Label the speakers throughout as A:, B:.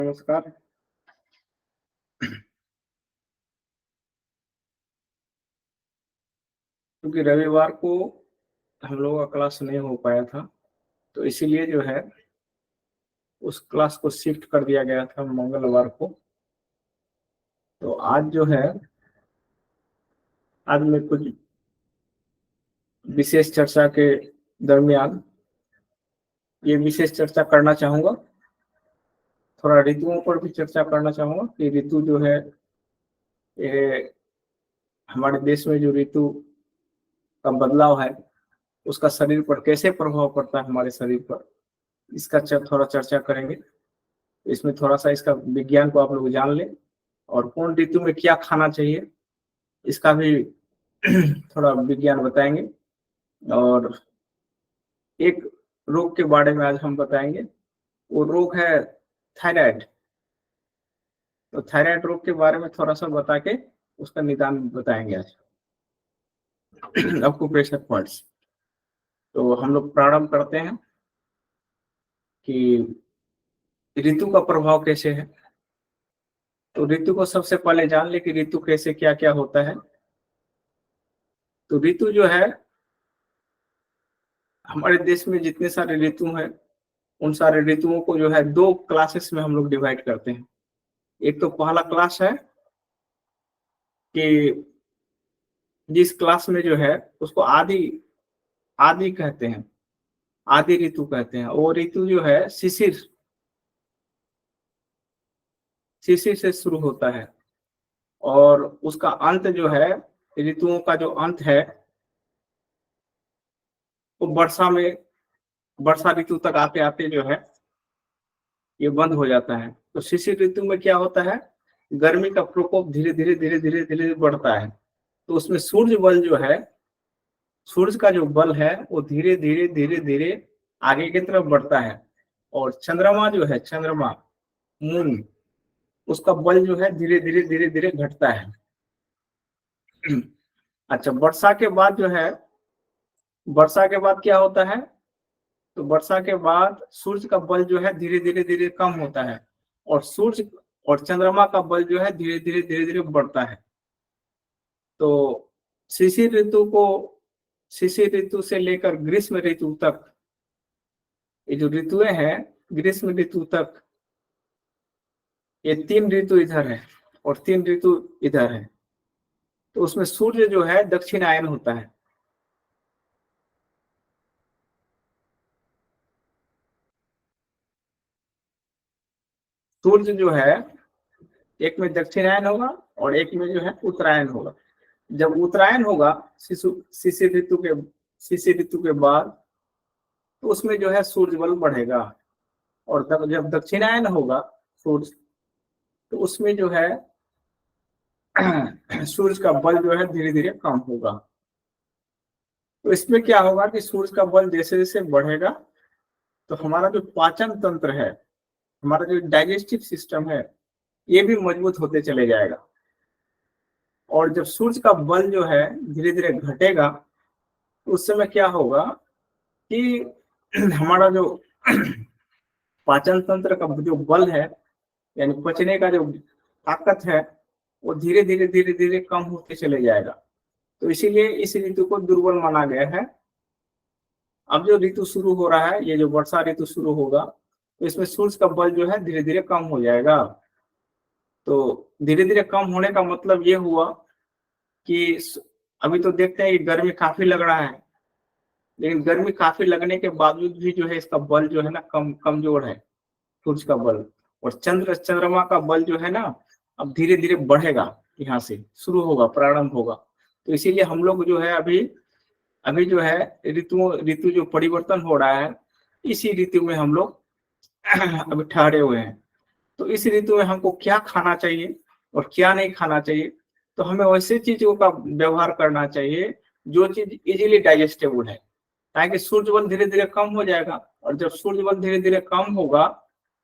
A: नमस्कार। क्योंकि रविवार को हम लोगों का क्लास नहीं हो पाया था, तो इसीलिए जो है उस क्लास को शिफ्ट कर दिया गया था मंगलवार को। तो आज जो है, आज मैं कुछ विशेष चर्चा के दरमियान ये विशेष चर्चा करना चाहूँगा। थोड़ा ऋतुओं पर भी चर्चा करना चाहूँगा कि ऋतु जो है, ये हमारे देश में जो ऋतु का बदलाव है, उसका शरीर पर कैसे प्रभाव पड़ता है हमारे शरीर पर, इसका थोड़ा चर्चा करेंगे। इसमें थोड़ा-सा इसका विज्ञान को आप लोग जान लें और कौन ऋतु में क्या खाना चाहिए, इसका भी थोड़ा विज्ञान बताएँगे। और एक रोग के बारे में आज हम बताएँगे, वो रोग है थायराइड। तो थायराइड रोग के बारे में थोड़ा-सा बता के उसका निदान बताएँगे आज। Acupressure points. तो हम लोग प्रारंभ करते हैं कि ऋतु का प्रभाव कैसे है। तो ऋतु को सबसे पहले जान ले कि ऋतु कैसे क्या-क्या होता है। तो ऋतु जो है, हमारे देश में जितने सारे ऋतु हैं, उन सारे ऋतुओं को जो है 2 क्लासेस में हम लोग डिवाइड करते हैं। एक तो पहला क्लास है कि जिस क्लास में जो है उसको आदि आदि कहते हैं, आदि ऋतु कहते हैं। वो ऋतु जो है शिशिर शिशिर से शुरू होता है और उसका अंत जो है, ऋतुओं का जो अंत है, वो वर्षा ऋतु तक आते-आते जो है ये बंद हो जाता है। तो शिशिर ऋतु में क्या होता है, गर्मी का प्रकोप धीरे-धीरे बढ़ता है। तो उसमें सूरज का जो बल है वो धीरे-धीरे आगे की तरफ बढ़ता है और चंद्रमा जो है, मून, उसका बल जो है धीरे-धीरे घटता है। अच्छा, वर्षा के बाद क्या होता है? तो वर्षा के बाद सूर्य का बल जो है धीरे-धीरे कम होता है और सूर्य और चंद्रमा का बल जो है धीरे-धीरे बढ़ता है। तो शिशिर ऋतु से लेकर ग्रीष्म ऋतु तक, ये जो ऋतुएं हैं, ग्रीष्म ऋतु तक, ये 3 ऋतु इधर है और 3 ऋतु इधर है। तो उसमें सूर्य जो है दक्षिणायन होता है। सूर्य जो है, एक में दक्षिणायन होगा और एक में जो है उत्तरायण होगा। जब उत्तरायण होगा शिशिर ऋतु के बाद, तो उसमें जो है सूर्य बल बढ़ेगा और जब दक्षिणायन होगा सूर्य, तो उसमें जो है सूर्य का बल जो है धीरे-धीरे कम होगा। तो इसमें क्या होगा कि सूर्य का बल जैसे-जैसे बढ़ेगा, तो हमारा जो पाचन तंत्र है, हमारा जो डाइजेस्टिव सिस्टम है, ये भी मजबूत होते चले जाएगा। और जब सूर्य का बल जो है धीरे-धीरे घटेगा, तो उस समय क्या होगा कि हमारा जो पाचन तंत्र का जो बल है, यानी पचने का जो ताकत है, वो धीरे-धीरे कम होते चले जाएगा। तो इसीलिए इस ऋतु को दुर्बल माना गया है। अब जो ऋतु शुरू हो रहा है, ये जो वर्षा ऋतु शुरू होगा, तो इसमें सूर्य का बल जो है धीरे-धीरे कम हो जाएगा। तो धीरे-धीरे कम होने का मतलब ये हुआ कि अभी तो देखते हैं कि गर्मी काफी लग रहा है, लेकिन गर्मी काफी लगने के बावजूद भी जो है इसका बल जो है ना कमजोर है, सूर्य का बल। और चंद्रमा का बल जो है ना, अब धीरे-धीरे बढ़ेगा, यहाँ से शुरू होगा, प्रारंभ होगा। तो इसीलिए हम लोग जो है अभी जो है ऋतु जो परिवर्तन हो रहा है, इसी ऋतु में हम लोग अभी ठहरे हुए हैं। तो इस ऋतु में हमको क्या खाना चाहिए और क्या नहीं खाना चाहिए, तो हमें वैसे चीजों का व्यवहार करना चाहिए जो चीज इजीली डाइजेस्टेबल है, ताकि सूर्य बल धीरे-धीरे कम हो जाएगा। और जब सूर्य बल धीरे-धीरे कम होगा,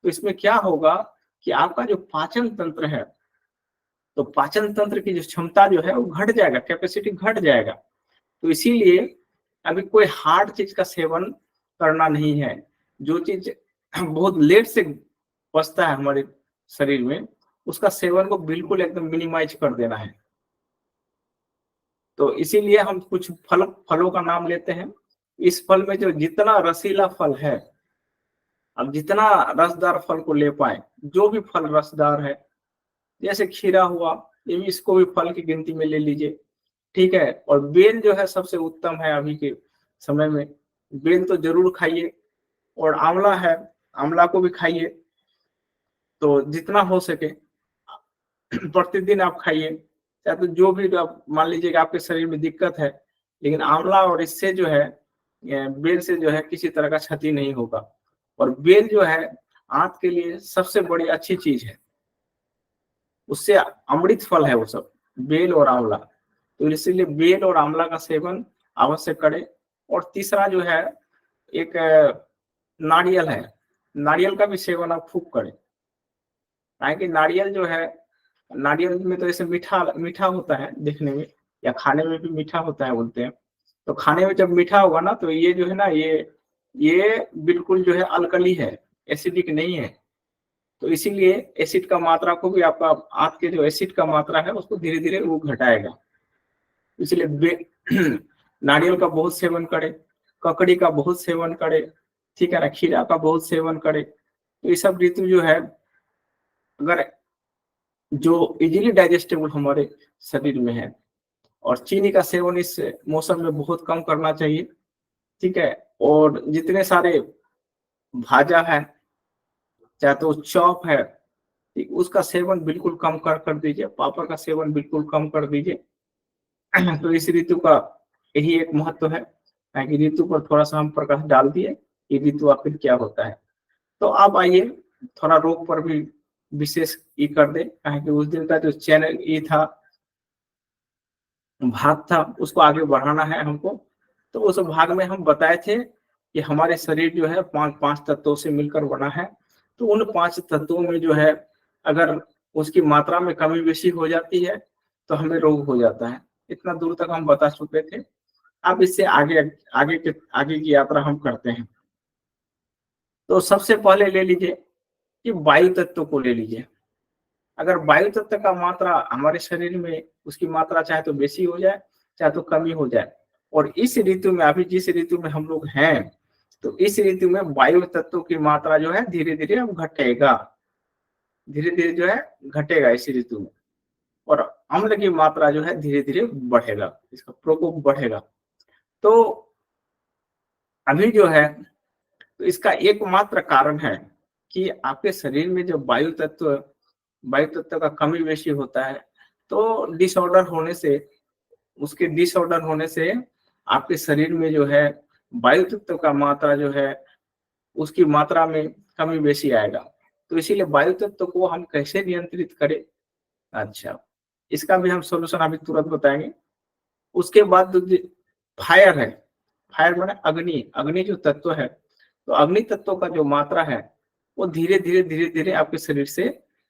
A: तो इसमें क्या होगा कि आपका जो पाचन तंत्र है, तो पाचन तंत्र की जो क्षमता जो है वो घट जाएगा, कैपेसिटी घट जाएगा। तो इसीलिए अभी कोई हार्ड चीज का सेवन करना नहीं है। जो चीज बहुत लेट से पचता है हमारे शरीर में, उसका सेवन को बिल्कुल एकदम मिनिमाइज कर देना है। तो इसीलिए हम कुछ फलों का नाम लेते हैं। इस फल में जो जितना रसीला फल है, अब जितना रसदार फल को ले पाए, जो भी फल रसदार है, जैसे खीरा हुआ, ये भी इसको भी फल की गिनती में ले लीजिए, ठीक है। और बेल जो है सबसे उत्तम है अभी के समय में, बेल तो जरूर खाइए। और आंवला है, आंवला को भी खाइए। तो जितना हो सके प्रतिदिन आप खाइए। या तो जो भी आप मान लीजिए कि आपके शरीर में दिक्कत है, लेकिन आंवला और इससे जो है बेल से जो है किसी तरह का क्षति नहीं होगा। और बेल जो है आंत के लिए सबसे बड़ी अच्छी चीज है, उससे अमृत फल है वो सब, बेल और आंवला। तो इसीलिए बेल और आंवला का सेवन अवश्य करें। और तीसरा जो है एक नारियल है, नारियल का भी सेवन आप खूब करें। कि नारियल जो है, नारियल में तो ऐसे मीठा मीठा होता है देखने में, या खाने में भी मीठा होता है बोलते हैं। तो खाने में जब मीठा होगा ना, तो ये जो है ना, ये बिल्कुल जो है अल्कली है, एसिडिक नहीं है। तो इसीलिए एसिड का मात्रा को भी आपका आंत के जो एसिड का मात्रा है उसको धीरे धीरे वो घटाएगा। इसलिए नारियल का बहुत सेवन करें, ककड़ी का बहुत सेवन करें, ठीक है ना, खीरा का बहुत सेवन करें। तो ये सब ऋतु जो है, अगर जो इजीली डाइजेस्टेबल हमारे शरीर में है। और चीनी का सेवन इस मौसम में बहुत कम करना चाहिए, ठीक है। और जितने सारे भाजा है, चाहे तो चॉप है, ठीक, उसका सेवन बिल्कुल कम कर दीजिए, पापड़ का सेवन बिल्कुल कम कर दीजिए। तो इस ऋतु का यही एक महत्व है कि ऋतु पर थोड़ा सा हम प्रकाश डाल दिए कि ऋतु आखिर क्या होता है। तो अब आइए थोड़ा रोग पर भी विशेष ये कर दे, कि उस दिन का जो चैनल ये था, भाग था, उसको आगे बढ़ाना है हमको। तो उस भाग में हम बताए थे कि हमारे शरीर जो है पांच तत्वों से मिलकर बना है। तो उन 5 तत्वों में जो है, अगर उसकी मात्रा में कमी बेशी हो जाती है तो हमें रोग हो जाता है। इतना दूर तक हम बता चुके थे। अब इससे आगे की यात्रा हम करते हैं। तो सबसे पहले ले लीजिए कि वायु तत्व को ले लीजिए। अगर वायु तत्व का मात्रा हमारे शरीर में, उसकी मात्रा चाहे तो बेसी हो जाए, चाहे तो कमी हो जाए। और इस ऋतु में, अभी जिस ऋतु में हम लोग हैं, तो इस ऋतु में वायु तत्व की मात्रा जो है धीरे धीरे अब घटेगा, धीरे धीरे जो है घटेगा इस ऋतु में। और अम्ल की मात्रा जो है धीरे धीरे बढ़ेगा, इसका प्रकोप बढ़ेगा। तो अभी जो है, तो इसका एकमात्र कारण है कि आपके शरीर में जब वायु तत्व का कमी बेशी होता है, तो डिसऑर्डर होने से आपके शरीर में जो है वायु तत्व का मात्रा जो है, उसकी मात्रा में कमी बेशी आएगा। तो इसीलिए वायु तत्व को हम कैसे नियंत्रित करें, अच्छा, इसका भी हम सोल्यूशन अभी तुरंत बताएंगे। उसके बाद फायर है, फायर माने अग्नि जो तत्व है। तो अग्नि तत्व का जो मात्रा है, वो धीरे धीरे आपके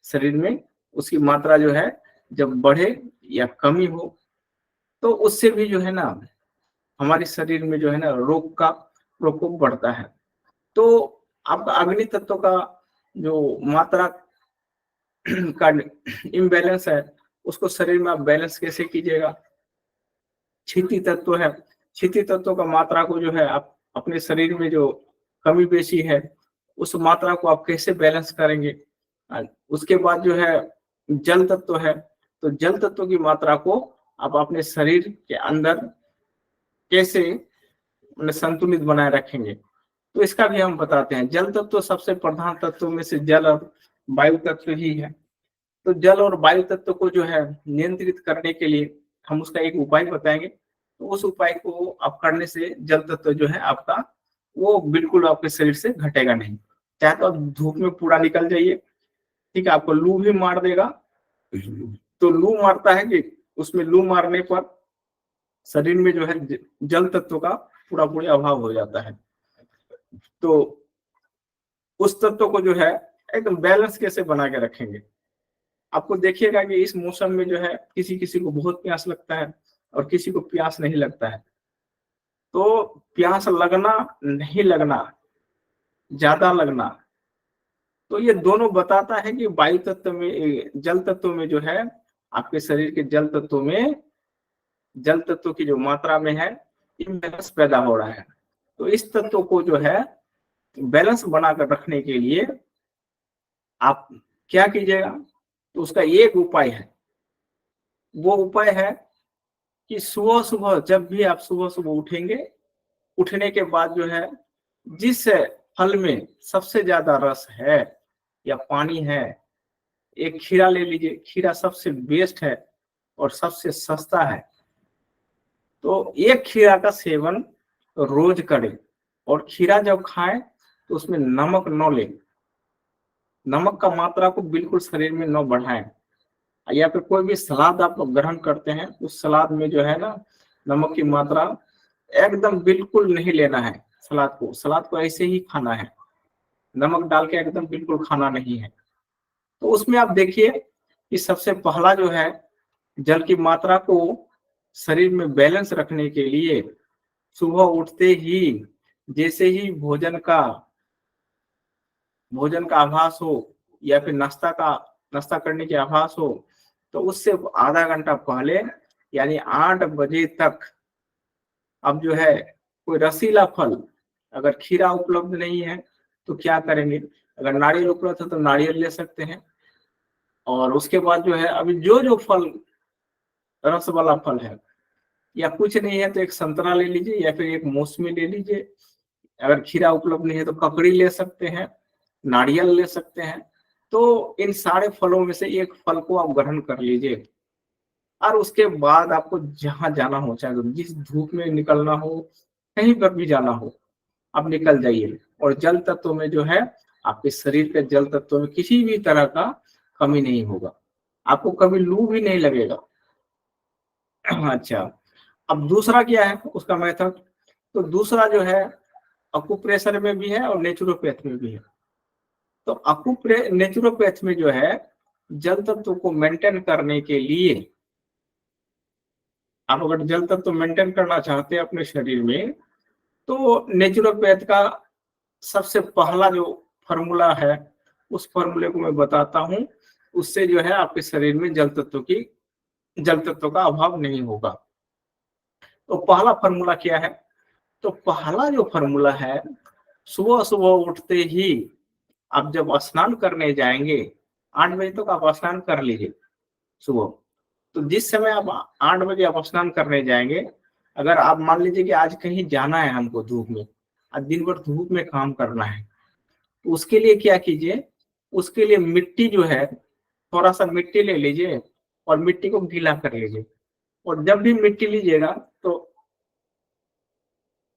A: शरीर में उसकी मात्रा जो है जब बढ़े या कमी हो, तो उससे भी जो है ना हमारे शरीर में जो है ना रोग का प्रकोप बढ़ता है। तो आपका अग्नि तत्व का जो मात्रा का इम्बैलेंस है, उसको शरीर में आप बैलेंस कैसे कीजिएगा। क्षिति तत्व है, क्षिति तत्व का मात्रा को जो है आप अपने शरीर में जो कमी बेशी है, उस मात्रा को आप कैसे बैलेंस करेंगे। उसके बाद जो है जल तत्व है, तो जल तत्व की मात्रा को आप अपने शरीर के अंदर कैसे संतुलित बनाए रखेंगे, तो इसका भी हम बताते हैं। जल तत्व सबसे प्रधान तत्वों में से जल और वायु तत्व ही है। तो जल और वायु तत्व को जो है नियंत्रित करने के लिए हम उसका एक उपाय बताएंगे। तो उस उपाय को आप करने से जल तत्व जो है आपका, वो बिल्कुल आपके शरीर से घटेगा नहीं। चाहे तो आप धूप में पूरा निकल जाइए, ठीक है, आपको लू भी मार देगा। तो लू मारता है कि उसमें लू मारने पर शरीर में जो है जल तत्व का पूरा अभाव हो जाता है। तो उस तत्व को जो है एकदम बैलेंस कैसे बना के रखेंगे। आपको देखिएगा कि इस मौसम में जो है किसी किसी को बहुत प्यास लगता है और किसी को प्यास नहीं लगता है। तो प्यास लगना नहीं लगना, ज्यादा लगना, तो ये दोनों बताता है कि वायु तत्व में, जल तत्व में जो है, आपके शरीर के जल तत्व में, जल तत्व की जो मात्रा में है, इम्बैलेंस पैदा हो रहा है। तो इस तत्व को जो है बैलेंस बनाकर रखने के लिए आप क्या कीजिएगा, तो उसका एक उपाय है। वो उपाय है कि सुबह सुबह, जब भी आप सुबह सुबह उठेंगे, उठने के बाद जो है, जिस फल में सबसे ज्यादा रस है या पानी है, एक खीरा ले लीजिए। खीरा सबसे बेस्ट है और सबसे सस्ता है। तो एक खीरा का सेवन रोज करें, और खीरा जब खाएं तो उसमें नमक न लें, नमक का मात्रा को बिल्कुल शरीर में न बढ़ाएं। या फिर कोई भी सलाद आप ग्रहण करते हैं, उस सलाद में जो है ना, नमक की मात्रा एकदम बिल्कुल नहीं लेना है। सलाद को ऐसे ही खाना है, नमक डाल के एकदम बिल्कुल खाना नहीं है। तो उसमें आप देखिए कि सबसे पहला जो है, जल की मात्रा को शरीर में बैलेंस रखने के लिए सुबह उठते ही, जैसे ही भोजन का आभास हो, या फिर नाश्ता करने के आभास हो, तो उससे आधा घंटा पहले, यानी 8 बजे तक, अब जो है कोई रसीला फल, अगर खीरा उपलब्ध नहीं है तो क्या करेंगे, अगर नारियल उपलब्ध है तो नारियल ले सकते हैं। और उसके बाद जो है, अभी जो जो फल, रस वाला फल है, या कुछ नहीं है तो एक संतरा ले लीजिए, या फिर एक मौसमी ले लीजिए। अगर खीरा उपलब्ध नहीं है तो ककड़ी ले सकते हैं, नारियल ले सकते हैं। तो इन सारे फलों में से एक फल को आप ग्रहण कर लीजिए, और उसके बाद आपको जहां जाना हो, चाहे तो जिस धूप में निकलना हो, कहीं पर भी जाना हो, आप निकल जाइए। और जल तत्व में जो है, आपके शरीर के जल तत्व में किसी भी तरह का कमी नहीं होगा, आपको कभी लू भी नहीं लगेगा। अच्छा, अब दूसरा क्या है उसका मेथड, तो दूसरा जो है, अकुप्रेशर में भी है और नेचुरोपैथ में भी है। तो नेचुरोपैथ में जो है, जल तत्व को मेंटेन करने के लिए, आप अगर जल तत्व मेंटेन करना चाहते हैं अपने शरीर में, तो नेचुरोपैथ का सबसे पहला जो फॉर्मूला है, उस फॉर्मूले को मैं बताता हूं। उससे जो है आपके शरीर में जल तत्व का अभाव नहीं होगा। तो पहला फॉर्मूला क्या है, तो पहला जो फॉर्मूला है, सुबह सुबह उठते ही आप जब स्नान करने जाएंगे, 8 बजे तक आप स्नान कर लीजिए सुबह। तो जिस समय आप 8 बजे आप स्नान करने जाएंगे, अगर आप मान लीजिए कि आज कहीं जाना है हमको धूप में, आज दिन भर धूप में काम करना है, तो उसके लिए क्या कीजिए, उसके लिए मिट्टी जो है, थोड़ा सा मिट्टी ले लीजिए और मिट्टी को गीला कर लीजिए। और जब भी मिट्टी लीजिएगा तो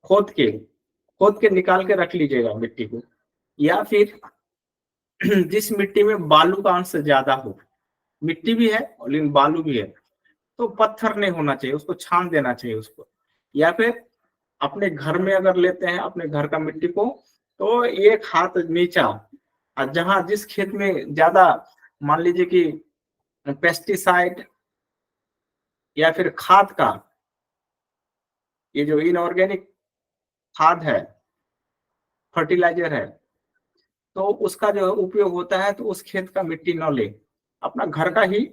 A: खोद के खोद के निकाल के रख लीजिएगा मिट्टी को। या फिर जिस मिट्टी में बालू का अंश ज्यादा हो, मिट्टी भी है और लेकिन बालू भी है, तो पत्थर नहीं होना चाहिए, उसको छान देना चाहिए उसको। या फिर अपने घर में अगर लेते हैं अपने घर का मिट्टी को, तो एक हाथ नीचा, और जहां जिस खेत में ज्यादा, मान लीजिए कि पेस्टिसाइड या फिर खाद का, ये जो इनऑर्गेनिक खाद है, फर्टिलाइजर है, तो उसका जो उपयोग होता है, तो उस खेत का मिट्टी न ले, अपना घर का ही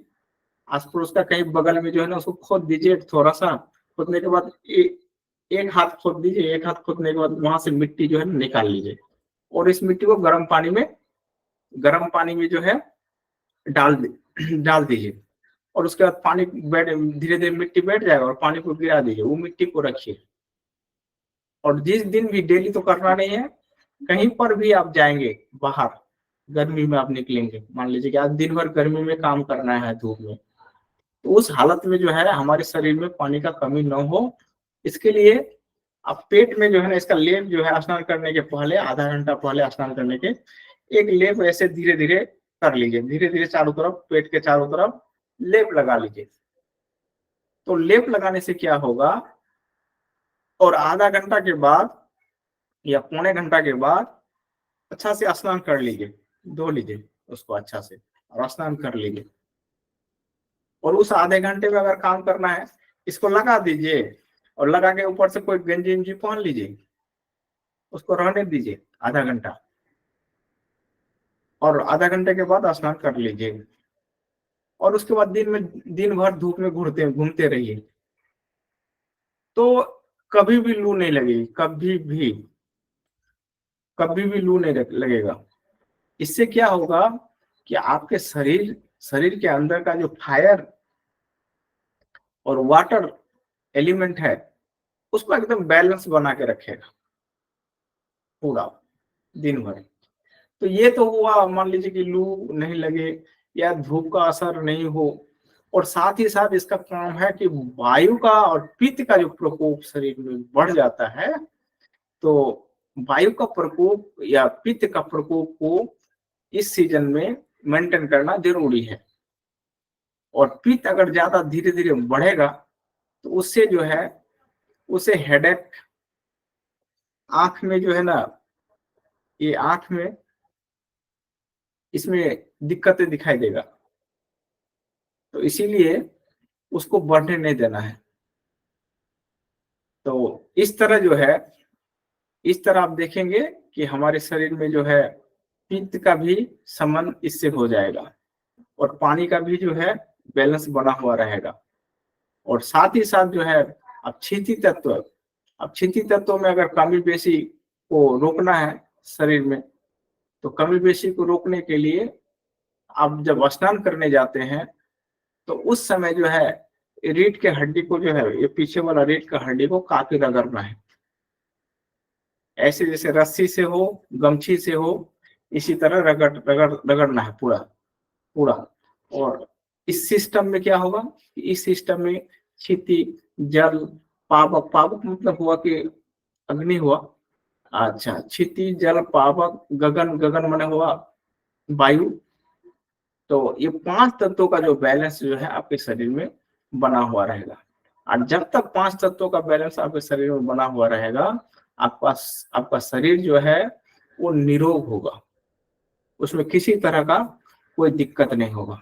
A: आस पड़ोस का कहीं बगल में जो है ना, उसको खोद दीजिए। थोड़ा सा खोदने के बाद एक हाथ खोद दीजिए, एक हाथ खोदने के बाद वहां से मिट्टी जो है निकाल लीजिए, और इस मिट्टी को गर्म पानी में जो है डाल दीजिए। और उसके बाद पानी बैठ, धीरे धीरे मिट्टी बैठ जाएगा, और पानी को गिरा दीजिए, वो मिट्टी को रखिए। और जिस दिन भी, डेली तो करना नहीं है, कहीं पर भी आप जाएंगे बाहर, गर्मी में आप निकलेंगे, मान लीजिए कि आज दिन भर गर्मी में काम करना है धूप में, तो उस हालत में जो है हमारे शरीर में पानी का कमी न हो, इसके लिए आप पेट में जो है ना, इसका लेप जो है, स्नान करने के पहले, आधा घंटा पहले स्नान करने के, एक लेप ऐसे धीरे धीरे कर लीजिए, धीरे धीरे चारों तरफ, पेट के चारों तरफ लेप लगा लीजिए। तो लेप लगाने से क्या होगा, और आधा घंटा के बाद या पौने घंटा के बाद अच्छा से स्नान कर लीजिए, धो लीजिए उसको अच्छा से, और स्नान कर लीजिए। और उस आधे घंटे में अगर काम करना है, इसको लगा दीजिए, और लगा के ऊपर से कोई गंजी उंजी पहन लीजिए, उसको रहने दीजिए आधा घंटा। और आधा घंटे के बाद स्नान कर लीजिए, और उसके बाद दिन भर धूप में घूमते रहिए, तो कभी भी लू नहीं लगेगी, कभी भी लू नहीं लगेगा। इससे क्या होगा कि आपके शरीर के अंदर का जो फायर और वाटर एलिमेंट है उसको एकदम बैलेंस बना के रखेगा पूरा दिन भर। तो ये तो हुआ, मान लीजिए कि लू नहीं लगे या धूप का असर नहीं हो, और साथ ही साथ इसका काम है कि वायु का और पित्त का जो प्रकोप शरीर में बढ़ जाता है, तो वायु का प्रकोप या पित्त का प्रकोप को इस सीजन में मेंटेन करना जरूरी है। और पित्त अगर ज्यादा धीरे धीरे बढ़ेगा तो उससे जो है उसे हेडेक, आंख में जो है ना, ये आंख में इसमें दिक्कतें दिखाई देगा, तो इसीलिए उसको बढ़ने नहीं देना है। तो इस तरह जो है, इस तरह आप देखेंगे कि हमारे शरीर में जो है पित्त का भी संबंध इससे हो जाएगा, और पानी का भी जो है बैलेंस बना हुआ रहेगा। और साथ ही साथ जो है अब क्षिति तत्व में अगर कमी बेसी को रोकना है शरीर में, तो कमी बेसी को रोकने के लिए आप जब स्नान करने जाते हैं तो उस समय जो है रीढ़ के हड्डी को जो है, ये पीछे वाला रीढ़ का हड्डी को काफी रगड़ना है, ऐसे जैसे रस्सी से हो, गमछी से हो, इसी तरह रगड़ना है पूरा पूरा। और इस सिस्टम में क्या होगा, इस सिस्टम में क्षिति, जल, पावक, पावक मतलब हुआ कि अग्नि हुआ, अच्छा, क्षिति, जल, पावक, गगन, गगन माने हुआ वायु। तो ये 5 तत्वों का जो बैलेंस जो है आपके शरीर में बना हुआ रहेगा। और जब तक 5 तत्वों का बैलेंस आपके शरीर में बना हुआ रहेगा, आपका शरीर जो है वो निरोग होगा, उसमें किसी तरह का कोई दिक्कत नहीं होगा।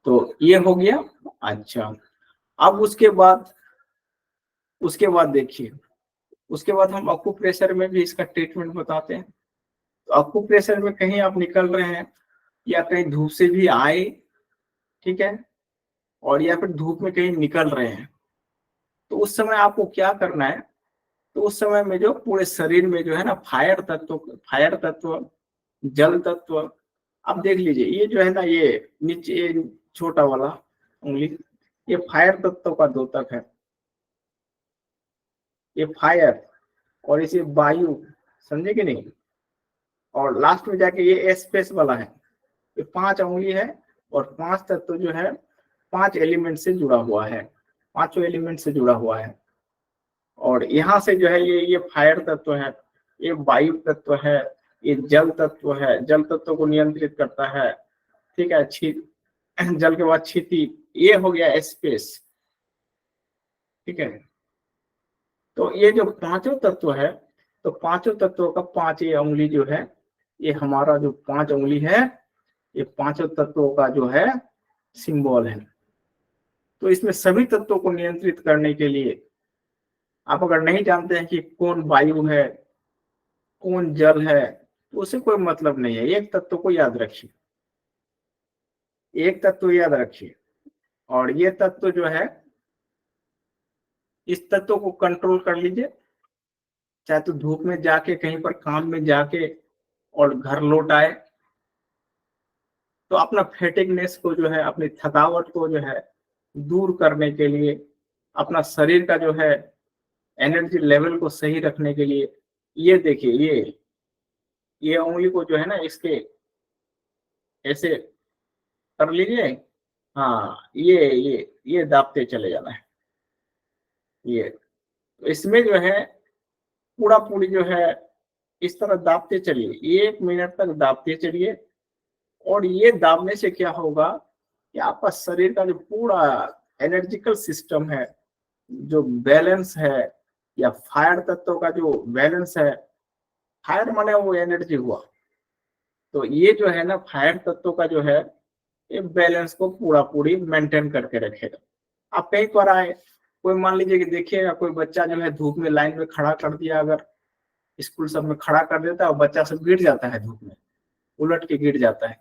A: तो ये हो गया। अच्छा, अब उसके बाद देखिए, उसके बाद हम अक्यूप्रेशर में भी इसका ट्रीटमेंट बताते हैं। तो अक्यूप्रेशर में कहीं आप निकल रहे हैं या कहीं धूप से भी आए, ठीक है, और या फिर धूप में कहीं निकल रहे हैं, तो उस समय आपको क्या करना है, तो उस समय में जो पूरे शरीर में जो है ना फायर तत्व, जल तत्व, आप देख लीजिए, ये जो है ना, ये नीचे ये छोटा वाला उंगली, ये फायर तत्व का द्योतक है, ये फायर, और इसे वायु, समझे कि नहीं। और लास्ट में जाके ये स्पेस वाला है, ये 5 उंगली है, और 5 तत्व जो है 5 एलिमेंट से जुड़ा हुआ है, 5 एलिमेंट से जुड़ा हुआ है। और यहाँ से जो है ये फायर तत्व है, ये वायु तत्व है, ये जल तत्व है, जल तत्व को नियंत्रित करता है, ठीक है। जल के बाद क्षिति, ये हो गया स्पेस, ठीक है। तो ये जो 5 तत्व है, तो 5 तत्वों का 5 ये उंगली जो है, ये हमारा जो 5 उंगली है, ये 5 तत्वों का जो है सिंबल है। तो इसमें सभी तत्वों को नियंत्रित करने के लिए, आप अगर नहीं जानते हैं कि कौन वायु है, कौन जल है, तो उसे कोई मतलब नहीं है, एक तत्व को याद रखिए, एक तत्व याद रखिए। और ये तत्व जो है, इस तत्व को कंट्रोल कर लीजिए, चाहे तो धूप में जाके, कहीं पर काम में जाके और घर लौट आए, तो अपना फैटिकनेस को जो है, अपनी थकावट को जो है दूर करने के लिए, अपना शरीर का जो है एनर्जी लेवल को सही रखने के लिए, ये देखिए, ये उंगली को जो है ना, इसके ऐसे कर लीजिए, हाँ, ये दाबते चले जाना है, ये, तो इसमें जो है पूरा पूरी जो है इस तरह दाबते चलिए, 1 मिनट तक दाबते चलिए। और ये दाबने से क्या होगा कि आपका शरीर का जो पूरा एनर्जिकल सिस्टम है, जो बैलेंस है, या फायर तत्व का जो बैलेंस है, फायर माने वो एनर्जी हुआ, तो ये जो है ना फायर तत्व का जो है, ये बैलेंस को पूरा पूरी मेंटेन करके रखेगा। आप कहीं पर आए, कोई मान लीजिए कि देखिएगा कोई बच्चा जो है धूप में लाइन में खड़ा कर दिया अगर, स्कूल सब में खड़ा कर देता है और बच्चा सब गिर जाता है धूप में, उलट के गिर जाता है।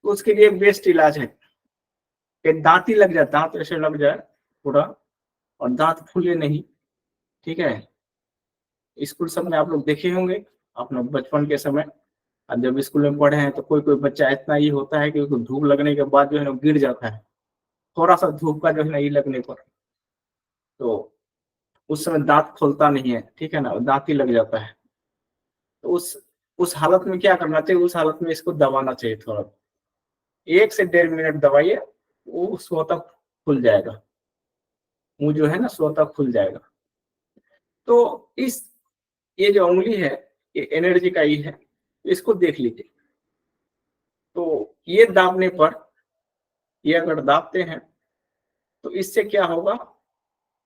A: तो उसके लिए बेस्ट इलाज है कि दांत ही लग जाए, दांत ऐसे लग जाए पूरा और दांत फूले नहीं, ठीक है। स्कूल सब में आप लोग देखे होंगे अपने बचपन के समय, और जब स्कूल में पढ़े हैं तो कोई कोई बच्चा इतना ही होता है कि उसको धूप लगने के बाद जो है ना गिर जाता है, थोड़ा सा धूप का जो है ना ये लगने पर, तो उस समय दांत खोलता नहीं है, ठीक है ना, दांत ही लग जाता है। तो उस हालत में क्या करना चाहिए, उस हालत में इसको दबाना चाहिए थोड़ा, 1 से 1.5 मिनट दबाइए, वो स्वतः खुल जाएगा, मुंह जो है ना स्वतः खुल जाएगा। तो ये जो उंगली है ये एनर्जी का ही है, इसको देख लीजिए। तो ये दाबने पर, ये अगर दाबते हैं तो इससे क्या होगा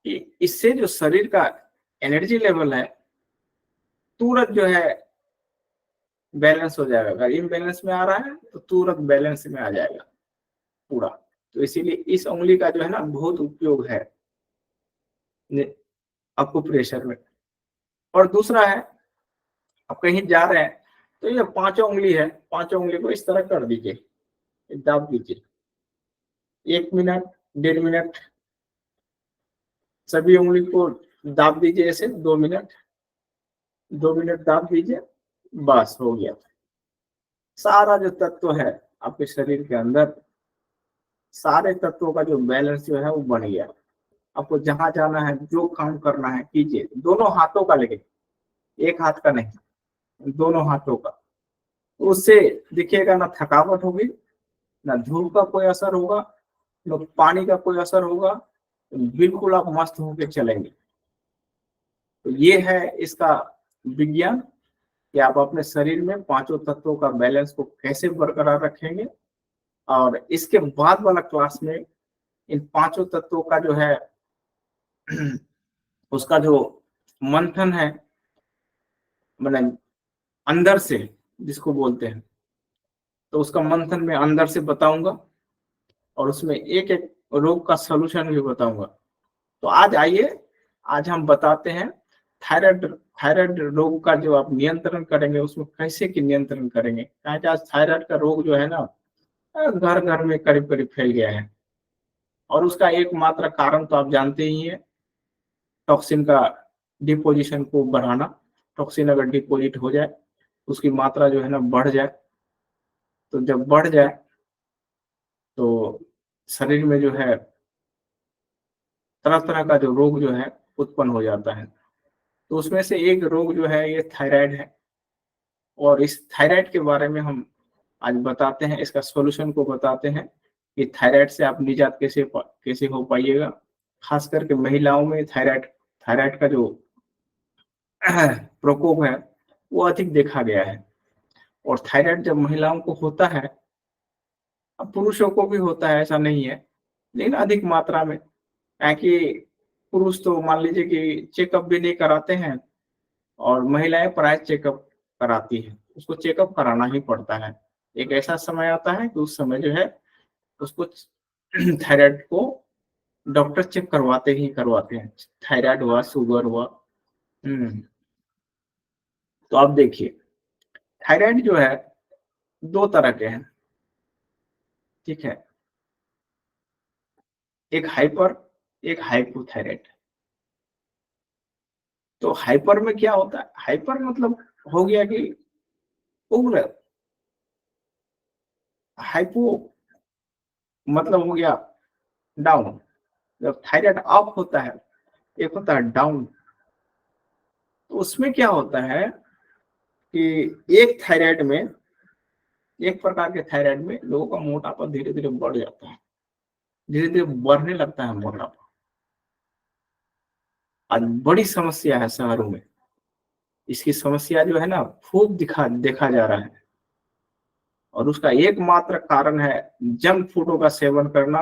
A: कि इससे जो शरीर का एनर्जी लेवल है तुरंत जो है बैलेंस हो जाएगा। अगर इम्बैलेंस में आ रहा है तो तुरंत बैलेंस में आ जाएगा पूरा। तो इसीलिए इस उंगली का जो है ना बहुत उपयोग है आपको प्रेशर में। और दूसरा है, आप कहीं जा रहे हैं तो ये 5 उंगली है, 5 उंगली को इस तरह कर दीजिए, दाब दीजिए, 1 मिनट 1.5 मिनट सभी उंगली को दाब दीजिए, ऐसे 2 मिनट, 2 मिनट दाब दीजिए, बस हो गया। सारा जो तत्व है आपके शरीर के अंदर, सारे तत्वों का जो बैलेंस जो है वो बन गया। आपको जहां जाना है, जो काम करना है कीजिए, दोनों हाथों का, लेकिन एक हाथ का नहीं, दोनों हाथों का। तो उससे दिखिएगा ना थकावट होगी, ना धूप का कोई असर होगा, ना पानी का कोई असर होगा, बिल्कुल आप मस्त होकर चलेंगे। तो ये है इसका विज्ञान कि आप अपने शरीर में 5 तत्वों का बैलेंस को कैसे बरकरार रखेंगे। और इसके बाद वाला क्लास में इन 5 तत्वों का जो है उसका जो मंथन है, मतलब अंदर से जिसको बोलते हैं, तो उसका मंथन मैं अंदर से बताऊंगा और उसमें एक एक रोग का सलूशन भी बताऊंगा। तो आज आइए, आज हम बताते हैं थायराइड, थायराइड रोग का जो आप नियंत्रण करेंगे उसमें कैसे कि नियंत्रण करेंगे। क्योंकि आज थायराइड का रोग जो है ना घर घर में करीब करीब फैल गया है, और उसका एकमात्र कारण तो आप जानते ही हैं, टॉक्सिन का डिपोजिशन को बढ़ाना। टॉक्सिन अगर डिपोजिट हो जाए, उसकी मात्रा जो है ना बढ़ जाए, तो जब बढ़ जाए तो शरीर में जो है तरह तरह का जो रोग जो है उत्पन्न हो जाता है। तो उसमें से एक रोग जो है ये थायराइड है, और इस थायराइड के बारे में हम आज बताते हैं, इसका सॉल्यूशन को बताते हैं कि थायराइड से आप निजात कैसे हो पाइएगा। खास करके महिलाओं में थायराइड थायराइड का जो प्रकोप है वो अधिक देखा गया है। और थायराइड जब महिलाओं को होता है, अब पुरुषों को भी होता है ऐसा नहीं है, लेकिन अधिक मात्रा में, कि पुरुष तो मान लीजिए कि चेकअप भी नहीं कराते हैं, और महिलाएं प्राय चेकअप कराती है, उसको चेकअप कराना ही पड़ता है। एक ऐसा समय आता है कि उस समय जो है उसको थायराइड को डॉक्टर चेक करवाते ही करवाते हैं, थायराइड हुआ, शुगर हुआ। तो आप देखिए, थायराइड जो है 2 तरह के हैं, ठीक है, एक हाइपर, एक हाइपोथायराइड। तो हाइपर में क्या होता है, हाइपर मतलब हो गया कि उग्र, हाइपो मतलब हो गया डाउन। जब थायराइड अप होता है, एक होता है डाउन। तो उसमें क्या होता है कि एक थायराइड में, एक प्रकार के थायराइड में लोगों का मोटापा धीरे धीरे बढ़ जाता है, धीरे धीरे बढ़ने लगता है मोटापा। आज बड़ी समस्या है शहरों में, इसकी समस्या जो है ना खूब देखा जा रहा है। और उसका एकमात्र कारण है जंक फूडों का सेवन करना।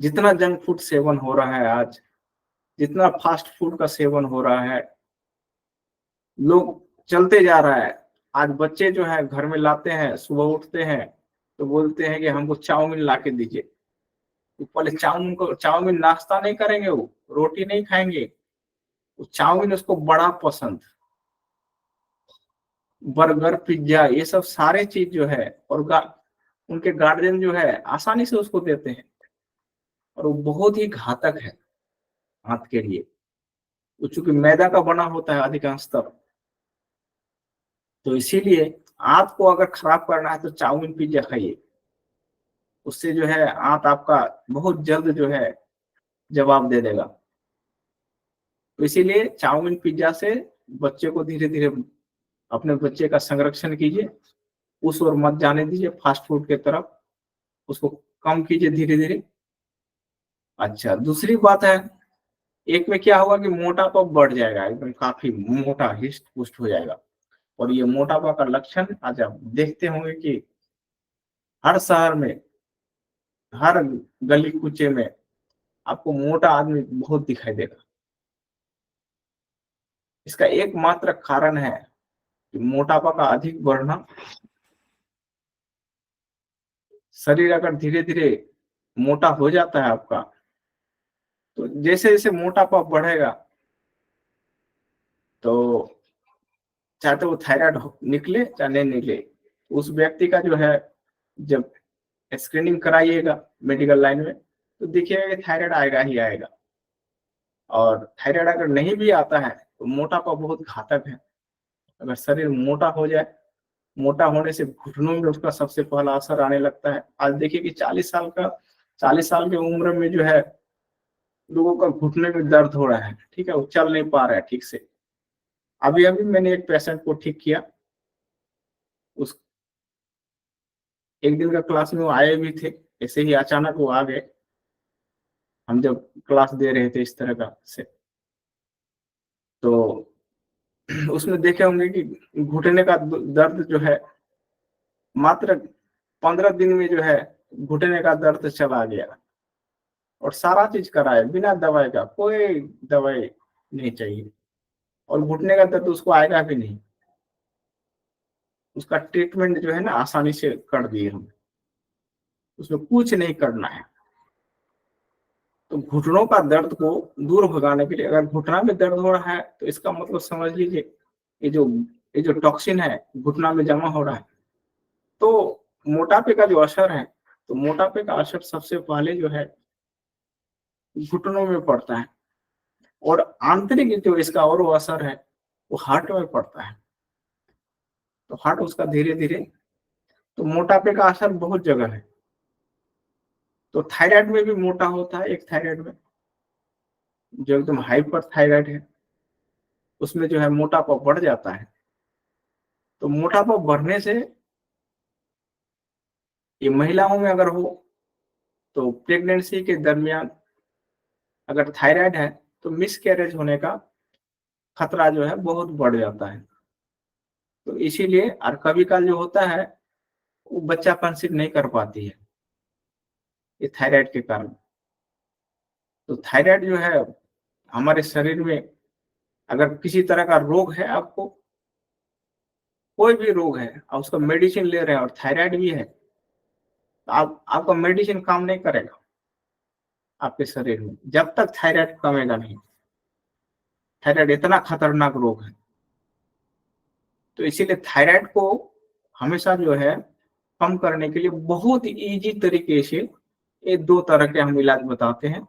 A: जितना जंक फूड सेवन हो रहा है आज, जितना फास्ट फूड का सेवन हो रहा है, लोग चलते जा रहा है। आज बच्चे जो है घर में लाते हैं, सुबह उठते हैं तो बोलते हैं कि हमको चाउमीन ला के दीजिए। तो पहले चाउमीन नाश्ता नहीं करेंगे, वो रोटी नहीं खाएंगे, चाउमीन उसको बड़ा पसंद, बर्गर पिज्जा ये सब सारे चीज जो है, और उनके गार्जियन जो है आसानी से उसको देते हैं, और वो बहुत ही घातक है हाथ के लिए। वो चूंकि मैदा का बना होता है अधिकांशतः, तो इसीलिए आपको अगर खराब करना है तो चाउमीन पिज्जा खाइए, उससे जो है आंत आपका बहुत जल्द जो है जवाब दे देगा। तो इसीलिए चाउमीन पिज्जा से बच्चे को धीरे धीरे, अपने बच्चे का संरक्षण कीजिए, उस ओर मत जाने दीजिए फास्ट फूड के तरफ, उसको कम कीजिए धीरे धीरे। अच्छा, दूसरी बात है, एक में क्या होगा कि मोटापा बढ़ जाएगा, एकदम काफी मोटा हिस्ट पुस्ट हो जाएगा। और ये मोटापा का लक्षण आज आप देखते होंगे कि हर शहर में, हर गली कूचे में आपको मोटा आदमी बहुत दिखाई देगा। इसका एकमात्र कारण है कि मोटापा का अधिक बढ़ना। शरीर अगर धीरे धीरे मोटा हो जाता है आपका, तो जैसे जैसे मोटापा बढ़ेगा, तो चाहे तो वो थायराइड निकले चाहे नहीं निकले, उस व्यक्ति का जो है, जब स्क्रीनिंग कराइएगा मेडिकल लाइन में, तो देखिएगा कि थायराइड आएगा ही आएगा। और थायराइड अगर नहीं भी आता है तो मोटापा बहुत घातक है। अगर शरीर मोटा हो जाए, मोटा होने से घुटनों में उसका सबसे पहला असर आने लगता है। आज देखिए कि 40 साल की उम्र में जो है लोगों का घुटने में दर्द हो रहा है, ठीक है, वो चल नहीं पा रहा है ठीक से। अभी अभी मैंने एक पेशेंट को ठीक किया, उस एक दिन का क्लास में वो आए भी थे, ऐसे ही अचानक वो आ गए, हम जब क्लास दे रहे थे इस तरह का से। तो उसमें देखे होंगे कि घुटने का दर्द जो है मात्र 15 दिन में जो है घुटने का दर्द चला गया। और सारा चीज कराए बिना दवाई का, कोई दवाई नहीं चाहिए, और घुटने का दर्द उसको आएगा भी नहीं। उसका ट्रीटमेंट जो है ना आसानी से कर दिए हम, उसमें कुछ नहीं करना है। तो घुटनों का दर्द को दूर भगाने के लिए, अगर घुटना में दर्द हो रहा है तो इसका मतलब समझ लीजिए ये जो टॉक्सिन है घुटना में जमा हो रहा है। तो मोटापे का जो असर है, तो मोटापे का असर सबसे पहले जो है घुटनों में पड़ता है, और आंतरिक जो इसका और वो असर है वो हार्ट में पड़ता है। तो हार्ट उसका धीरे धीरे, तो मोटापे का असर बहुत जगह है। तो थायराइड में भी मोटा होता है, एक थायराइड में जो एकदम हाइपर थायराइड है, उसमें जो है मोटापा बढ़ जाता है। तो मोटापा बढ़ने से, ये महिलाओं में अगर हो तो प्रेगनेंसी के दरमियान अगर थायराइड है तो मिसकैरेज होने का खतरा जो है बहुत बढ़ जाता है। तो इसीलिए, और कभी काल जो होता है वो बच्चा कंसीव नहीं कर पाती है, ये थायराइड के कारण। तो थायराइड जो है हमारे शरीर में, अगर किसी तरह का रोग है आपको, कोई भी रोग है, आप उसका मेडिसिन ले रहे हैं और थायराइड भी है, तो आपका मेडिसिन काम नहीं करेगा आपके शरीर में जब तक थायराइड कमेगा नहीं। थायराइड इतना खतरनाक रोग है। तो इसीलिए थायराइड को हमेशा जो है कम करने के लिए बहुत इजी तरीके से ये 2 तरह के हम इलाज बताते हैं।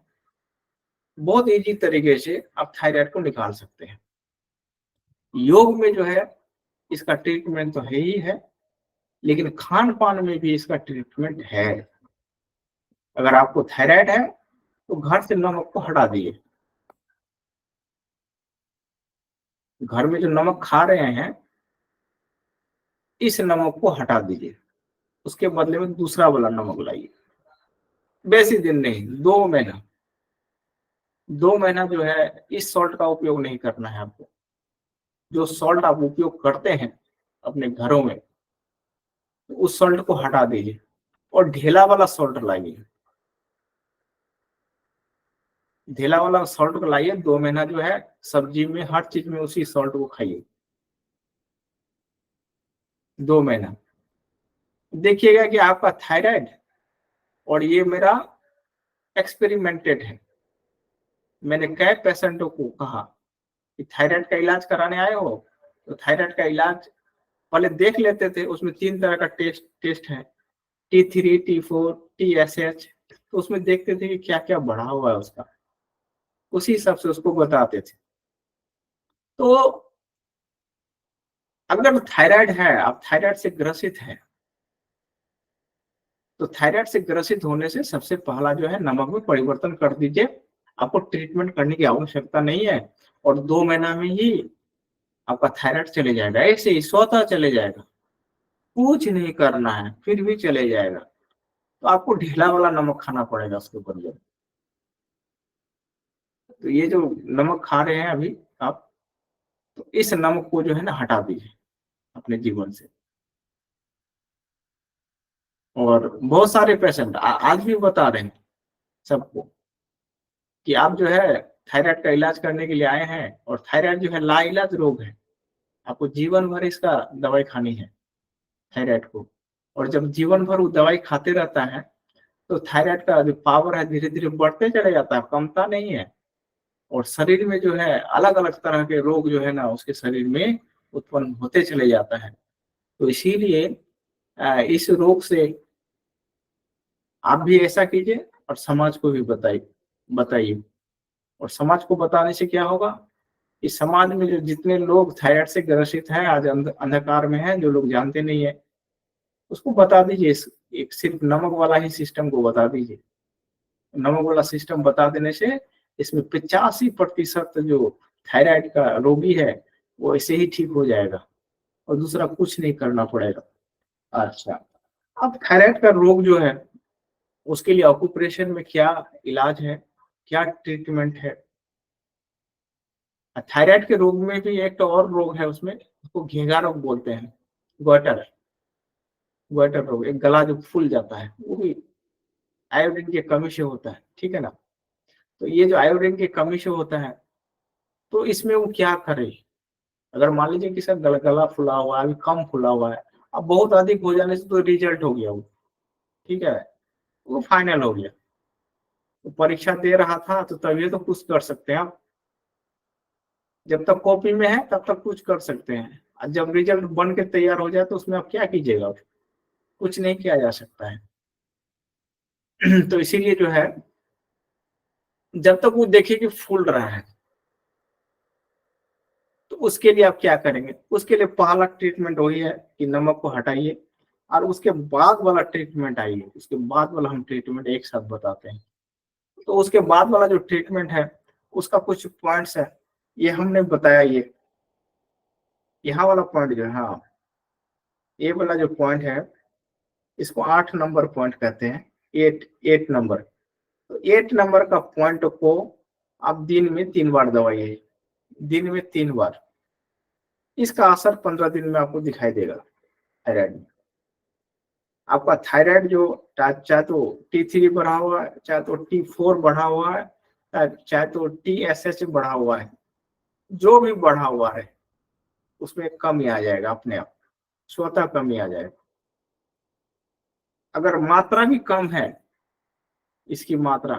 A: बहुत इजी तरीके से आप थायराइड को निकाल सकते हैं। योग में जो है इसका ट्रीटमेंट तो है ही है, लेकिन खान पान में भी इसका ट्रीटमेंट है। अगर आपको थायराइड है तो घर से नमक को हटा दिए। घर में जो नमक खा रहे हैं इस नमक को हटा दीजिए, उसके बदले में दूसरा वाला नमक लाइए। बेसी दिन नहीं, 2 महीना, 2 महीना जो है इस सॉल्ट का उपयोग नहीं करना है आपको। जो सॉल्ट आप उपयोग करते हैं अपने घरों में, तो उस सॉल्ट को हटा दीजिए और ढेला वाला सॉल्ट लाइए। ढेला वाला सॉल्ट को लाइए, 2 महीना जो है सब्जी में हर चीज में उसी सॉल्ट को खाइए 2 महीना। देखिएगा कि आपका थायराइड, और ये मेरा एक्सपेरिमेंटेड है, मैंने कई पेशेंटों को कहा कि थायराइड का इलाज कराने आए हो, तो थायराइड का इलाज पहले देख लेते थे। उसमें 3 तरह का टेस्ट है, T3, T4, TSH। तो उसमें देखते थे कि क्या क्या बढ़ा हुआ है उसका, उसी हिसाब से उसको बताते थे। तो अगर थायराइड है, आप थायराइड से ग्रसित है, तो थायराइड से ग्रसित होने से सबसे पहला जो है नमक में परिवर्तन कर दीजिए। आपको ट्रीटमेंट करने की आवश्यकता नहीं है, और 2 महीना में ही आपका थायराइड चले जाएगा, ऐसे ही स्वतः चले जाएगा। कुछ नहीं करना है, फिर भी चले जाएगा। तो आपको ढीला वाला नमक खाना पड़ेगा उसके बदले। तो ये जो नमक खा रहे हैं अभी आप, तो इस नमक को जो है ना हटा दीजिए अपने जीवन से। और बहुत सारे पेशेंट आज भी बता रहे हैं सबको कि आप जो है थायराइड का इलाज करने के लिए आए हैं, और थायराइड जो है लाइलाज रोग है, आपको जीवन भर इसका दवाई खानी है थायराइड को। और जब जीवन भर वो दवाई खाते रहता है, तो थायराइड का जो पावर है धीरे धीरे बढ़ते चले जाता है, कमता नहीं है। और शरीर में जो है अलग अलग तरह के रोग जो है ना उसके शरीर में उत्पन्न होते चले जाता है। तो इसीलिए इस रोग से आप भी ऐसा कीजिए, और समाज को भी बताइए बताइए। और समाज को बताने से क्या होगा, इस समाज में जो जितने लोग थायराइड से ग्रसित हैं, आज अंधकार में हैं, जो लोग जानते नहीं है, उसको बता दीजिए। एक सिर्फ नमक वाला ही सिस्टम को बता दीजिए। नमक वाला सिस्टम बता देने से इसमें 85% जो थायराइड का रोगी है वो ऐसे ही ठीक हो जाएगा, और दूसरा कुछ नहीं करना पड़ेगा। अच्छा, अब थायराइड का रोग जो है उसके लिए ऑक्यूप्रेशन में क्या इलाज है, क्या ट्रीटमेंट है। थायराइड के रोग में भी एक तो और रोग है, उसमें उसको घेंगा रोग बोलते हैं, ग्वाटर ग्वाटर रोग, एक गला जो फूल जाता है, वो भी आयोडीन की कमी से होता है, ठीक है ना। तो ये जो आयोडीन की कमी से होता है, तो इसमें वो क्या करे। अगर मान लीजिए कि सर गला फुला हुआ है, अभी कम फुला हुआ है, अब बहुत अधिक हो जाने से तो रिजल्ट हो गया वो, ठीक है, वो फाइनल हो गया। तो परीक्षा दे रहा था तो तभी तो कुछ कर सकते हैं आप। जब तक कॉपी में है तब तक कुछ कर सकते हैं, और जब रिजल्ट बन के तैयार हो जाए तो उसमें आप क्या कीजिएगा, कुछ नहीं किया जा सकता है। तो इसीलिए जो है जब तक वो देखे कि फूल रहा है, तो उसके लिए आप क्या करेंगे, उसके लिए पहला ट्रीटमेंट वही है कि नमक को हटाइए। और उसके बाद वाला ट्रीटमेंट आइए, उसके बाद वाला हम ट्रीटमेंट एक साथ बताते हैं। तो उसके बाद वाला जो ट्रीटमेंट है उसका कुछ पॉइंट्स है, ये हमने बताया। ये यहाँ वाला पॉइंट जो है, हाँ, ये वाला जो पॉइंट है इसको 8 नंबर पॉइंट कहते हैं। Eight number. तो 8 नंबर का पॉइंट को आप दिन में 3 बार दबाइए, दिन में 3 बार। इसका असर 15 दिन में आपको दिखाई देगा थायराइड में। आपका थायराइड जो चाहे तो T3 बढ़ा हुआ है, चाहे तो T4 बढ़ा हुआ है, चाहे तो TSH बढ़ा हुआ है, जो भी बढ़ा हुआ है उसमें कमी आ जाएगा, अपने आप स्वतः कमी आ जाएगा। अगर मात्रा भी कम है, इसकी मात्रा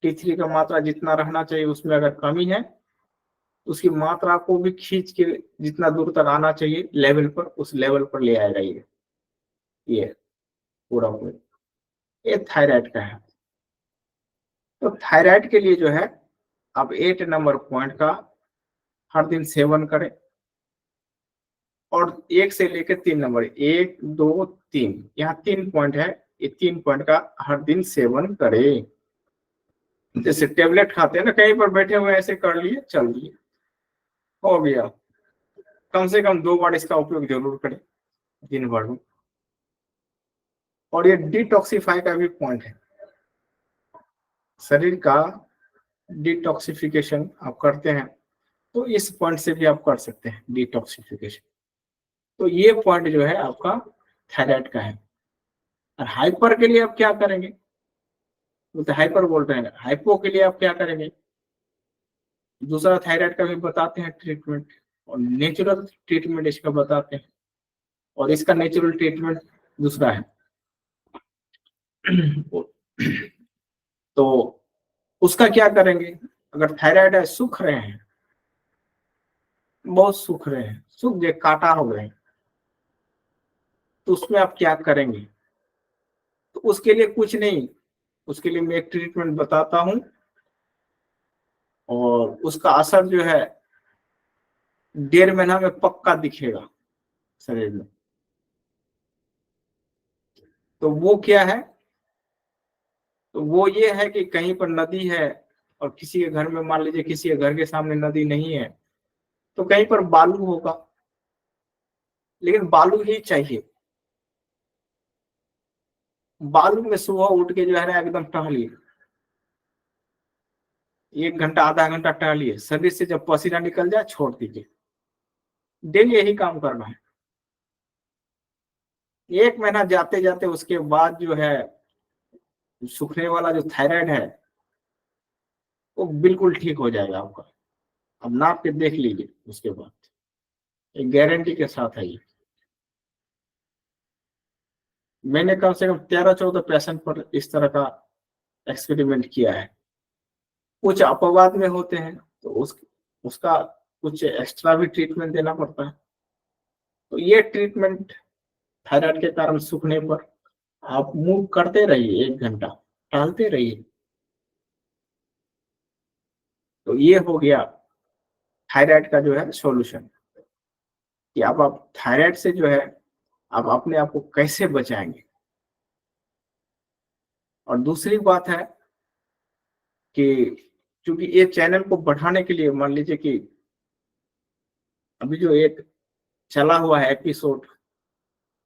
A: T3 का मात्रा जितना रहना चाहिए उसमें अगर कमी है, तो उसकी मात्रा को भी खींच के जितना दूर तक आना चाहिए लेवल पर, उस लेवल पर ले आएगा ये पूरा पूरा। ये थायराइड का है। तो थायराइड के लिए जो है आप 8 नंबर पॉइंट का हर दिन सेवन करें, और 1 से लेकर 3 नंबर, 1, 2, 3, यहाँ 3 पॉइंट है, ये 3 पॉइंट का हर दिन सेवन करें। जैसे टेबलेट खाते हैं ना, कहीं पर बैठे हुए ऐसे कर लिए, चल लिए, हो गया। कम से कम 2 बार इसका उपयोग जरूर करें दिन भर में। और ये डिटॉक्सिफाई का भी पॉइंट है, शरीर का डिटॉक्सिफिकेशन आप करते हैं, तो इस पॉइंट से भी आप कर सकते हैं डिटॉक्सिफिकेशन। तो ये पॉइंट जो है आपका थायराइड का है। और हाइपर के लिए आप क्या करेंगे, तो हाइपर बोल रहे हैं, हाइपो के लिए आप क्या करेंगे, दूसरा थायराइड का भी बताते हैं ट्रीटमेंट, और नेचुरल ट्रीटमेंट इसका बताते हैं। और इसका नेचुरल ट्रीटमेंट दूसरा है। तो उसका क्या करेंगे, अगर थायराइड है, सूख रहे हैं, बहुत सूख रहे हैं, सूख गए, काटा हो गए, तो उसमें आप क्या करेंगे? तो उसके लिए कुछ नहीं, उसके लिए मैं एक ट्रीटमेंट बताता हूँ, और उसका असर जो है 1.5 महीना में पक्का दिखेगा शरीर में। तो वो क्या है? तो वो ये है कि कहीं पर नदी है और किसी के घर में, मान लीजिए किसी के घर के सामने नदी नहीं है, तो कहीं पर बालू होगा, लेकिन बालू ही चाहिए। बालू में सुबह उठ के जो है ना एकदम टहलिए, 1 घंटा आधा घंटा टहलिए, शरीर से जब पसीना निकल जाए छोड़ दीजिए। डेली यही काम करना है। 1 महीना जाते जाते उसके बाद जो है सूखने वाला जो थायराइड है वो बिल्कुल ठीक हो जाएगा आपका। अब नाप के देख लीजिए उसके बाद, एक गारंटी के साथ है ये। मैंने कम से कम 13-14 पेशेंट पर इस तरह का एक्सपेरिमेंट किया है। कुछ अपवाद में होते हैं तो उसका कुछ एक्स्ट्रा भी ट्रीटमेंट देना पड़ता है। तो ये ट्रीटमेंट थायराइड के कारण सूखने पर आप मूव करते रहिए, 1 घंटा टहलते रहिए। तो ये हो गया थायराइड का जो है सॉल्यूशन, कि अब आप थायराइड से जो है आप अपने आप को कैसे बचाएंगे। और दूसरी बात है कि क्योंकि ये चैनल को बढ़ाने के लिए, मान लीजिए कि अभी जो एक चला हुआ है एपिसोड,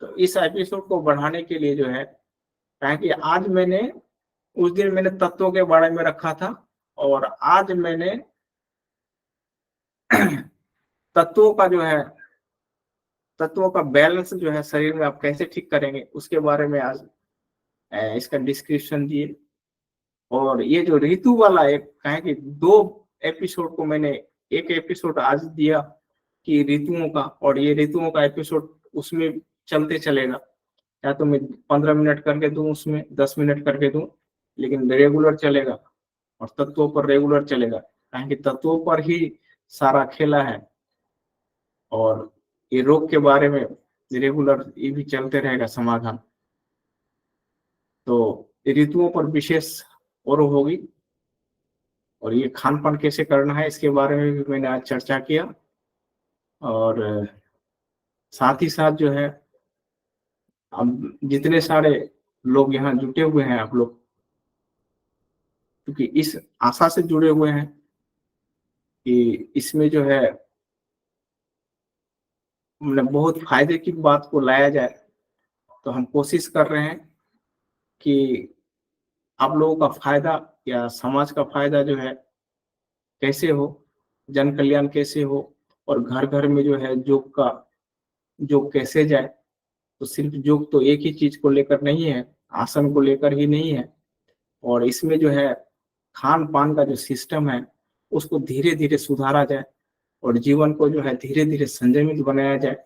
A: तो इस एपिसोड को बढ़ाने के लिए जो है, ताकि आज मैंने, उस दिन मैंने तत्वों के बारे में रखा था, और आज मैंने तत्वों का जो है, तत्वों का बैलेंस जो है शरीर में आप कैसे ठीक करेंगे उसके बारे में आज इसका डिस्क्रिप्शन दिए। और ये जो ऋतु वाला एक कहें कि 2 एपिसोड को मैंने, एक एपिसोड आज दिया कि ऋतुओं का, और ये ऋतुओं का एपिसोड उसमें चलते चलेगा, या तो मैं 15 मिनट करके दूं, उसमें 10 मिनट करके दूं, लेकिन रेगुलर चलेगा। और तत्वों पर रेगुलर चलेगा, कहें तत्वों पर ही सारा खेला है। और ये रोग के बारे में रेगुलर ये भी चलते रहेगा समाधान। तो ऋतुओं पर विशेष और होगी, और ये खान पान कैसे करना है इसके बारे में भी मैंने आज चर्चा किया। और साथ ही साथ जो है, अब जितने सारे लोग यहाँ जुटे हुए हैं आप लोग, क्योंकि इस आशा से जुड़े हुए हैं कि इसमें जो है मतलब बहुत फायदे की बात को लाया जाए, तो हम कोशिश कर रहे हैं कि आप लोगों का फायदा या समाज का फायदा जो है कैसे हो, जन कल्याण कैसे हो, और घर घर में जो है योग कैसे जाए। तो सिर्फ योग तो एक ही चीज को लेकर नहीं है, आसन को लेकर ही नहीं है, और इसमें जो है खान पान का जो सिस्टम है उसको धीरे धीरे सुधारा जाए, और जीवन को जो है धीरे धीरे संयमित बनाया जाए।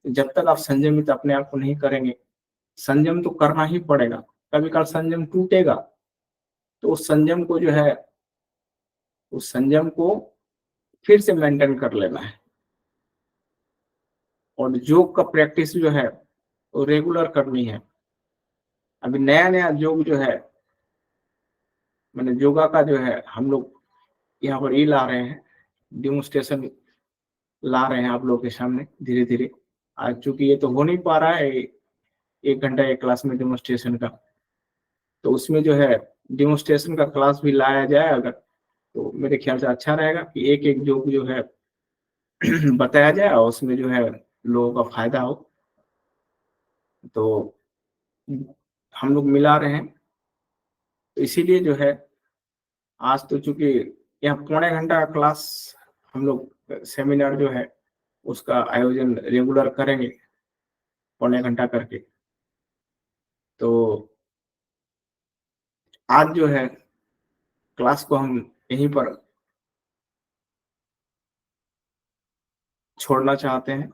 A: जब तक आप संयमित अपने आप को नहीं करेंगे, संयम तो करना ही पड़ेगा, कभी कभी संयम टूटेगा, तो उस संयम को जो है, उस संयम को फिर से मेंटेन कर लेना है। और योग का प्रैक्टिस जो है वो रेगुलर करनी है। अभी नया नया योग जो है, मैंने योगा का जो है हम लोग यहाँ पर ये ला रहे हैं, डेमोन्स्ट्रेशन ला रहे हैं आप लोगों के सामने धीरे धीरे। आज चूंकि ये तो हो नहीं पा रहा है 1 घंटा एक क्लास में डेमोन्स्ट्रेशन का, तो उसमें जो है डेमोन्स्ट्रेशन का क्लास भी लाया जाए अगर, तो मेरे ख्याल से अच्छा रहेगा कि एक एक जो है बताया जाए, और उसमें जो है लोगों का फायदा हो। तो हम लोग मिला रहे हैं, तो इसीलिए जो है आज तो चूंकि यहाँ 1.25 घंटा का क्लास हम लोग सेमिनार जो है उसका आयोजन रेगुलर करेंगे 1.25 घंटा करके। तो आज जो है क्लास को हम यहीं पर छोड़ना चाहते हैं।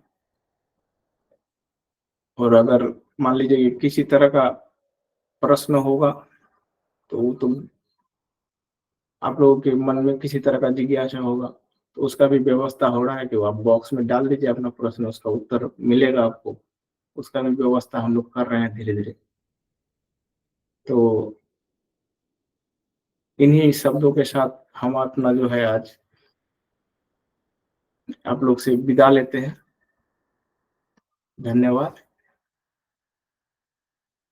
A: और अगर मान लीजिए कि किसी तरह का प्रश्न होगा, तो वो तो आप लोगों के मन में किसी तरह का जिज्ञासा होगा, तो उसका भी व्यवस्था हो रहा है कि वो आप बॉक्स में डाल दीजिए अपना प्रश्न, उसका उत्तर मिलेगा आपको। उसका भी व्यवस्था हम लोग कर रहे हैं धीरे धीरे। तो इन्हीं शब्दों के साथ हम अपना जो है आज आप लोग से विदा लेते हैं। धन्यवाद।